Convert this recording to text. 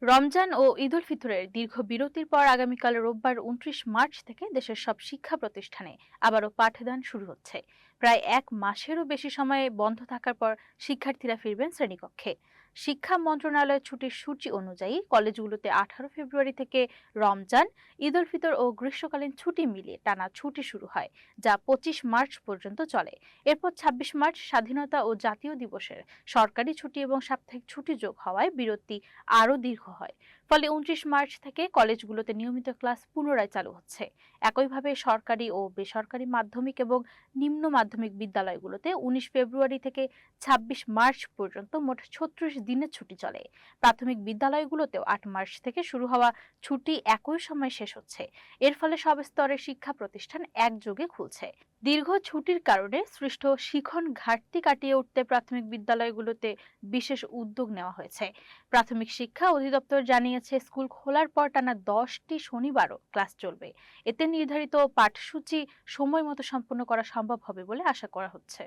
রমজান ও ঈদ উল ফিতরের দীর্ঘ বিরতির পর আগামীকাল রোববার ২৯ মার্চ থেকে দেশের সব শিক্ষা প্রতিষ্ঠানে আবারও পাঠদান শুরু হচ্ছে। প্রায় এক মাসেরও বেশি সময় বন্ধ থাকার পর শিক্ষার্থীরা ফিরবেন শ্রেণীকক্ষে। শিক্ষা মন্ত্রণালয়ের ছুটির সূচি অনুযায়ী কলেজগুলোতে ১৮ ফেব্রুয়ারি থেকে রমজান, ঈদ উল ফিতর ও গ্রীষ্মকালীন ছুটি মিলিয়ে টানা ছুটি শুরু হয়, যা ২৫ মার্চ পর্যন্ত চলে। এরপর ২৬ মার্চ স্বাধীনতা ও জাতীয় দিবসের সরকারি ছুটি এবং সাপ্তাহিক ছুটি যোগ হওয়ায় বিরতি আরও দীর্ঘ হয়। ফলে ২৯ মার্চ থেকে কলেজগুলোতে নিয়মিত ক্লাস পুনরায় চালু হচ্ছে। একইভাবে সরকারি ও বেসরকারি মাধ্যমিক এবং নিম্ন মাধ্যমিক বিদ্যালয়গুলোতে ১৯ ফেব্রুয়ারি থেকে ২৬ মার্চ পর্যন্ত মোট ৩৬ দিনের ছুটি চলে। প্রাথমিক বিদ্যালয়গুলোতেও ৮ মার্চ থেকে শুরু হওয়া ছুটি একই সময় শেষ হচ্ছে। এর ফলে সব স্তরের শিক্ষা প্রতিষ্ঠান একযোগে খুলছে। দীর্ঘ ছুটির কারণে সৃষ্ট শিখন ঘাটতি কাটিয়ে উঠতে প্রাথমিক বিদ্যালয়গুলোতে বিশেষ উদ্যোগ নেওয়া হয়েছে। প্রাথমিক শিক্ষা অধিদপ্তর জানিয়েছে, স্কুল খোলার পর টানা ১০টি শনিবারও ক্লাস চলবে। এতে নির্ধারিত পাঠসূচি সময় মতো সম্পন্ন করা সম্ভব হবে বলে আশা করা হচ্ছে।